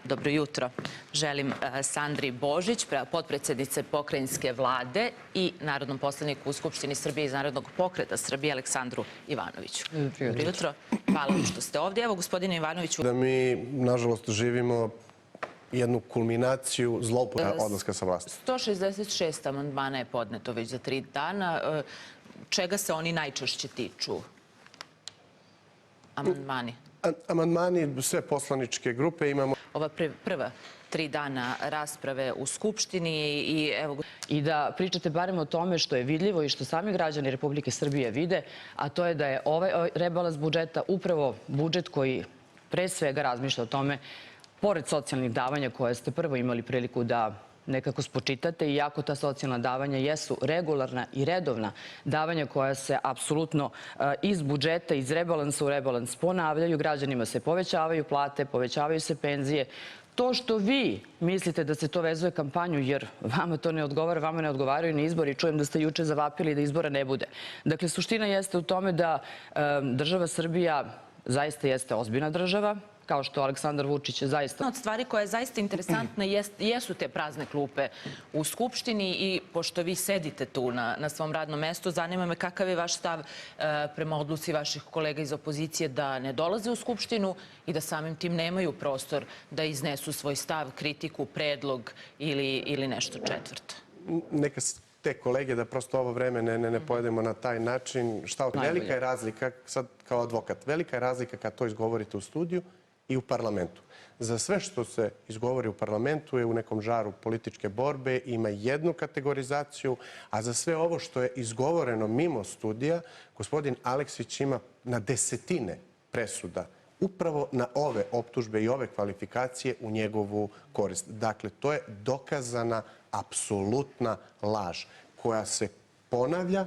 Dobro jutro. Želim Sandri Božić, potpredsjednice Pokrajinske vlade i narodnom poslaniku u Skupštini Srbije iz Narodnog pokreta Srbije, Aleksandru Ivanoviću. Dobro jutro. Hvala vam što ste ovdje. Evo, gospodine Ivanoviću... Da mi, nažalost, živimo jednu kulminaciju zloupotrebe odlaska sa vlasti. 166 amandmana je podneto već za 3 dana. Čega se oni najčešće tiču? Amandmani. Amandmani, sve poslaničke grupe imamo... Ova prva 3 dana rasprave u Skupštini i evo... I da pričate barem o tome što je vidljivo i što sami građani Republike Srbije vide, a to je da je ovaj rebalans budžeta upravo budžet koji pre svega razmišlja o tome, pored socijalnih davanja koje ste prvo imali priliku da nekako spočitate, iako ta socijalna davanja jesu regularna i redovna davanja koja se apsolutno iz budžeta, iz rebalansa u rebalans ponavljaju, građanima se povećavaju plate, povećavaju se penzije. To što vi mislite da se to vezuje kampanju, jer vama to ne odgovara, vama ne odgovaraju ni izbori, čujem da ste juče zavapili da izbora ne bude. Dakle, suština jeste u tome da država Srbija zaista jeste ozbiljna država, kao što Aleksandar Vučić je zaista... Od stvari koja je zaista interesantna jesu te prazne klupe u Skupštini i pošto vi sedite tu na svom radnom mestu, zanima me kakav je vaš stav prema odluci vaših kolega iz opozicije da ne dolaze u Skupštinu i da samim tim nemaju prostor da iznesu svoj stav, kritiku, predlog ili nešto četvrto. Neka te kolege da prosto ovo vreme ne pojedemo na taj način. Velika je razlika, sad kao advokat, velika je razlika kad to izgovorite u studiju i u parlamentu. Za sve što se izgovori u parlamentu je u nekom žaru političke borbe, ima jednu kategorizaciju, a za sve ovo što je izgovoreno mimo studija, gospodin Aleksić ima na desetine presuda upravo na ove optužbe i ove kvalifikacije u njegovu korist. Dakle, to je dokazana apsolutna laž koja se ponavlja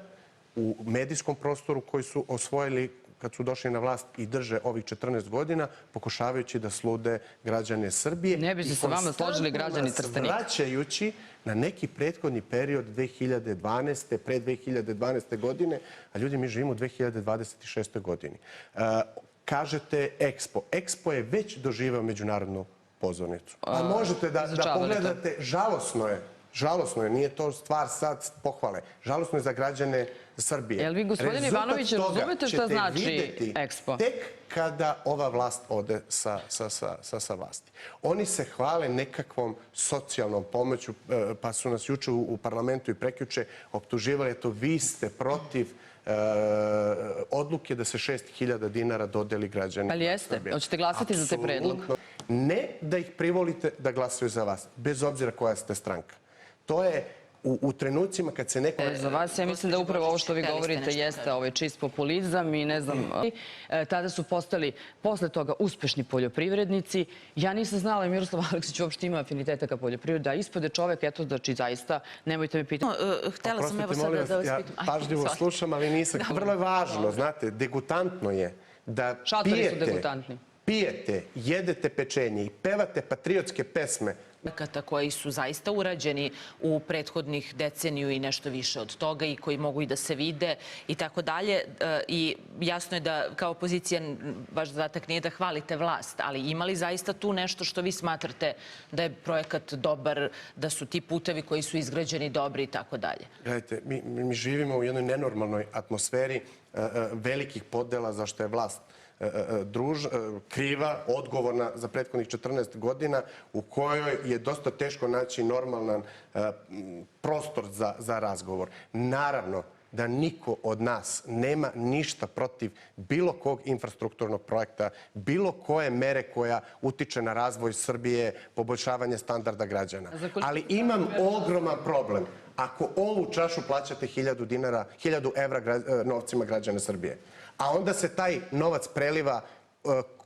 u medijskom prostoru koji su osvojili kad su došli na vlast i drže ovih 14 godina, pokušavajući da slude građane Srbije. Ne bi se sa vama složili građani Trstenika. Vraćajući na neki prethodni period 2012. pre 2012. godine, a ljudi, mi živimo u 2026. godini. Kažete Expo. Expo je već doživao međunarodnu pozornicu. A možete da pogledate, žalosno je, nije to stvar sad pohvale. Žalosno je za građane Srbije. Jel vi, gospodine Ivanović, razumete šta znači Expo? Tek kada ova vlast ode sa vlasti. Oni se hvale nekakvom socijalnom pomoću, pa su nas juče u parlamentu i prekjuče optuživali, eto, vi ste protiv odluke da se 6.000 dinara dodeli građanima Srbije. Ali jeste? Hoćete glasati za taj predlog? Ne da ih privolite da glasaju za vas, bez obzira koja ste stranka. To je u trenucima kad se neko... Za vas, ja mislim da upravo ovo što vi govorite jeste čist populizam i ne znam... Tada su postali posle toga uspešni poljoprivrednici. Ja nisam znala i Miroslav Aleksić uopšte ima afiniteta ka poljoprivredi, a ispod je čovek, eto, znači zaista, nemojte me pitati. Htjela sam evo sada da vas pitam. Ja pažljivo slušam, ali nisam. Vrlo je važno, znate, degutantno je da pijete, jedete pečenje i pevate patriotske pesme koji su zaista urađeni u prethodnih deceniju i nešto više od toga i koji mogu i da se vide i tako dalje. I jasno je da kao opozicija vaš zadatak nije da hvalite vlast, ali ima li zaista tu nešto što vi smatrate da je projekat dobar, da su ti putevi koji su izgrađeni dobri i tako dalje? Gledajte, mi živimo u jednoj nenormalnoj atmosferi velikih podela zašto je vlast kriva, odgovorna za prethodnih 14 godina u kojoj je dosta teško naći normalan prostor za razgovor. Naravno da niko od nas nema ništa protiv bilo kog infrastrukturnog projekta, bilo koje mere koja utiče na razvoj Srbije, poboljšavanje standarda građana. Ali imam ogroman problem. Ako ovu čašu plaćate 1.000 evra novcima građana Srbije, a onda se taj novac preliva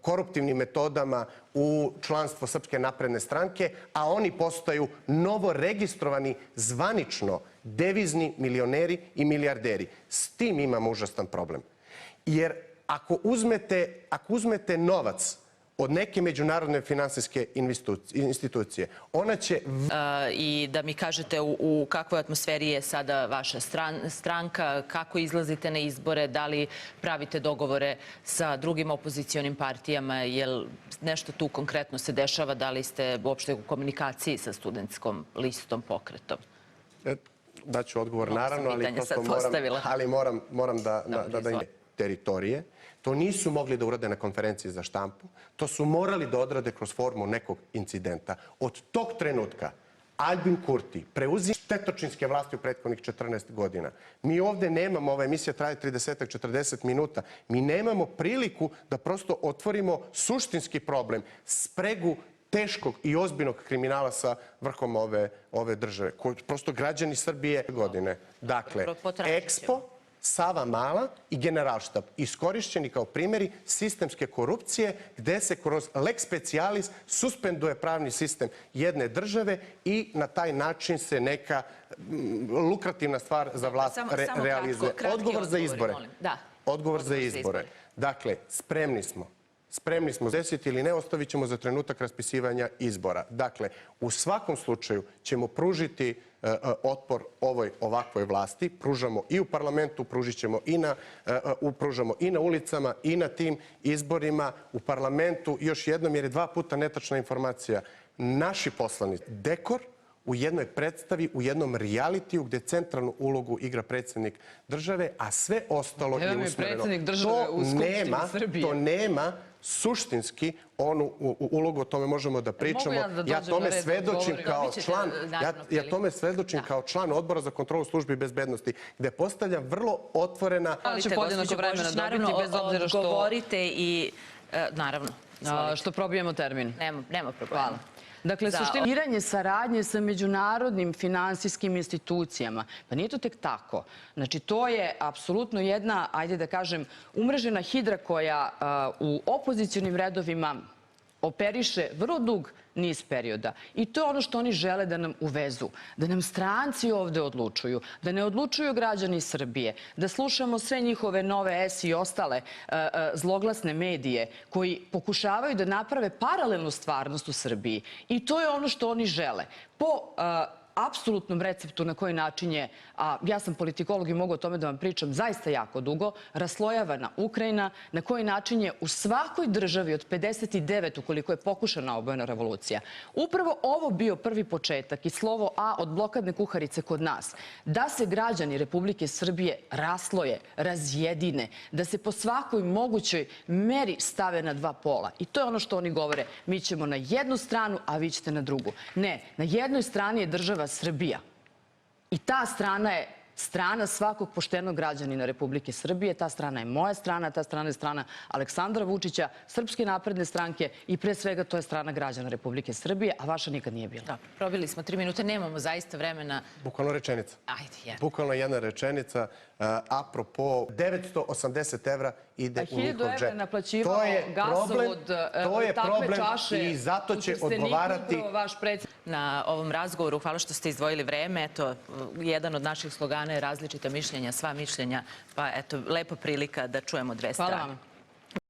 koruptivnim metodama u članstvo Srpske napredne stranke, a oni postaju novoregistrovani zvanično devizni milioneri i milijarderi. S tim imamo užasan problem. Jer ako uzmete novac od neke međunarodne finansijske institucije. Ona će... I da mi kažete u kakvoj atmosferi je sada vaša stranka, kako izlazite na izbore, da li pravite dogovore sa drugim opozicionim partijama, jel nešto tu konkretno se dešava, da li ste uopšte u komunikaciji sa studentskom listom, pokretom? Daću odgovor, naravno, ali moram da teritorije. To nisu mogli da urade na konferenciji za štampu. To su morali da odrade kroz formu nekog incidenta. Od tog trenutka Albin Kurti preuzima štetočinske vlasti u prethodnih 14 godina. Mi ovde nemamo, ova emisija traje 30-40 minuta, mi nemamo priliku da prosto otvorimo suštinski problem, spregu teškog i ozbiljnog kriminala sa vrhom ove države, koji prosto građani Srbije godine. Dakle, Expo, Savamala i Generalštab iskorišćeni kao primjeri sistemske korupcije gde se kroz lex specialis suspenduje pravni sistem jedne države i na taj način se neka lukrativna stvar za vlast realizuje. Odgovor za izbore. Odgovor za izbore. Dakle, spremni smo desiti ili ne, ostavit ćemo za trenutak raspisivanja izbora. Dakle, u svakom slučaju ćemo pružiti otpor ovakvoj vlasti. Pružamo i u parlamentu, pružamo i na ulicama i na tim izborima. U parlamentu, još jednom, jer je 2 puta netačna informacija, naši poslanici, dekor u jednoj predstavi, u jednom realitiju gde centralnu ulogu igra predsjednik države, a sve ostalo je usmereno. To nema suštinski onu ulogu, o tome možemo da pričamo. Ja tome svedočim kao član Odbora za kontrolu službi bezbednosti, gde postavljam vrlo otvorena... Ali će podjednako vremena dobiti, bez obzira što... Odgovorite i... Naravno. Što probijemo termin. Nema problema. Hvala. Dakle, suštiniranje saradnje sa međunarodnim finansijskim institucijama, pa nije to tek tako. Znači, to je apsolutno jedna, ajde da kažem, umrežena hidra koja u opozicionim redovima operiše vrlo dug niz perioda. I to je ono što oni žele da nam uvezu. Da nam stranci ovde odlučuju. Da ne odlučuju građani Srbije. Da slušamo sve njihove nove S i ostale zloglasne medije koji pokušavaju da naprave paralelnu stvarnost u Srbiji. I to je ono što oni žele. Po apsolutnom receptu na koji način je, a ja sam politikolog i mogu o tome da vam pričam zaista jako dugo, raslojavana Ukrajina, na koji način je u svakoj državi od 59, ukoliko je pokušana obojena revolucija, upravo ovo bio prvi početak i slovo A od blokadne kuharice kod nas, da se građani Republike Srbije rasloje, razjedine, da se po svakoj mogućoj meri stave na 2 pola. I to je ono što oni govore. Mi ćemo na jednu stranu, a vi ćete na drugu. Ne, na jednoj strani je država Srbija. I ta strana je strana svakog poštenog građanina Republike Srbije. Ta strana je moja strana, ta strana je strana Aleksandra Vučića, Srpske napredne stranke i pre svega to je strana građana Republike Srbije, a vaša nikad nije bila. Da, probili smo 3 minute, nemamo zaista vremena. Bukvalno rečenica. Ajde, jedna. Bukvalno jedna rečenica. Apropo, 980 evra ide u njihov džep. 1000 evra naplaćivao gasovod takve čaše i zato će odgovarati vaš predsjednik. Na ovom razgovoru, hvala što ste izdvojili vreme. Eto, jedan od naših slogana je različita mišljenja, sva mišljenja. Pa eto, lepa prilika da čujemo 2 strane. Hvala vam.